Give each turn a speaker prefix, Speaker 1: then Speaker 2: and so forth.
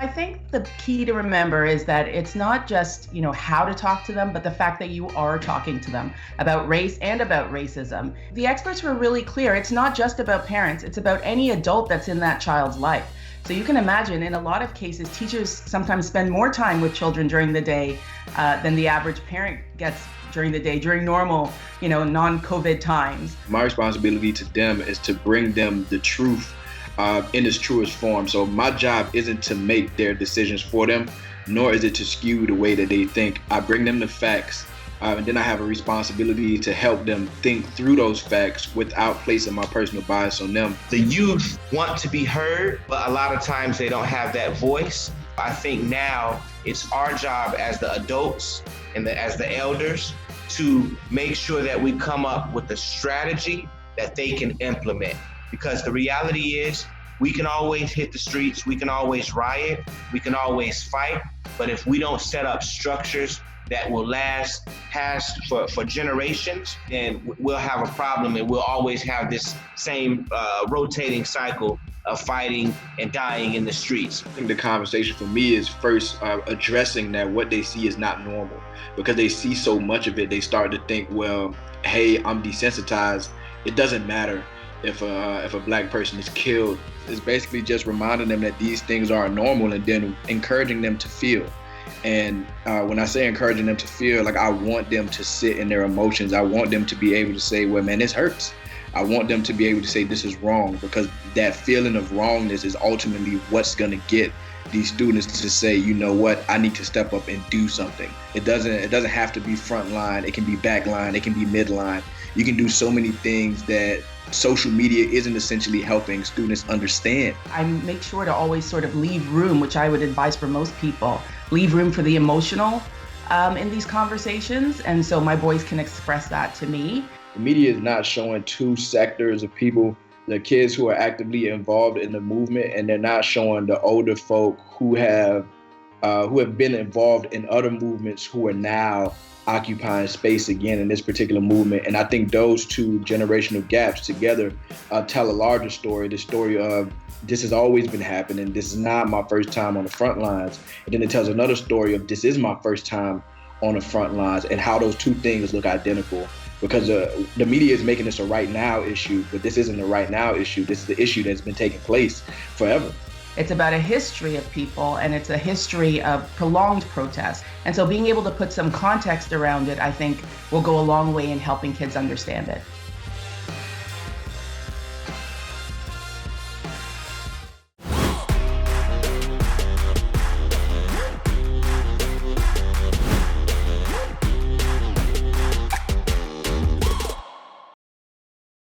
Speaker 1: I think the key to remember is that it's not just, how to talk to them, but the fact that you are talking to them about race and about racism. The experts were really clear. It's not just about parents, it's about any adult that's in that child's life. So you can imagine in a lot of cases, teachers sometimes spend more time with children during the day than the average parent gets during the day, during normal, non-COVID times.
Speaker 2: My responsibility to them is to bring them the truth in its truest form. So my job isn't to make their decisions for them, nor is it to skew the way that they think. I bring them the facts, and then I have a responsibility to help them think through those facts without placing my personal bias on them.
Speaker 3: The youth want to be heard, but a lot of times they don't have that voice. I think now it's our job as the adults and as the elders to make sure that we come up with a strategy that they can implement. Because the reality is, we can always hit the streets, we can always riot, we can always fight, but if we don't set up structures that will last past for generations, then we'll have a problem, and we'll always have this same rotating cycle of fighting and dying in the streets.
Speaker 2: I think the conversation for me is first addressing that what they see is not normal. Because they see so much of it, they start to think, well, hey, I'm desensitized. It doesn't matter if a black person is killed. It's basically just reminding them that these things are normal, and then encouraging them to feel. And when I say encouraging them to feel, like, I want them to sit in their emotions. I want them to be able to say, well, man, this hurts. I want them to be able to say this is wrong, because that feeling of wrongness is ultimately what's going to get these students to say, you know what, I need to step up and do something. It doesn't have to be front line. It can be back line. It can be midline. You can do so many things that social media isn't essentially helping students understand.
Speaker 1: I make sure to always sort of leave room, which I would advise for most people, leave room for the emotional in these conversations. And so my boys can express that to me.
Speaker 2: The media is not showing two sectors of people, the kids who are actively involved in the movement, and they're not showing the older folk who have been involved in other movements who are now occupying space again in this particular movement. And I think those two generational gaps together tell a larger story, the story of this has always been happening. This is not my first time on the front lines. And then it tells another story of this is my first time on the front lines, and how those two things look identical. Because the media is making this a right now issue, but this isn't a right now issue. This is the issue that's been taking place forever.
Speaker 1: It's about a history of people, and it's a history of prolonged protest. And so being able to put some context around it, I think, will go a long way in helping kids understand it.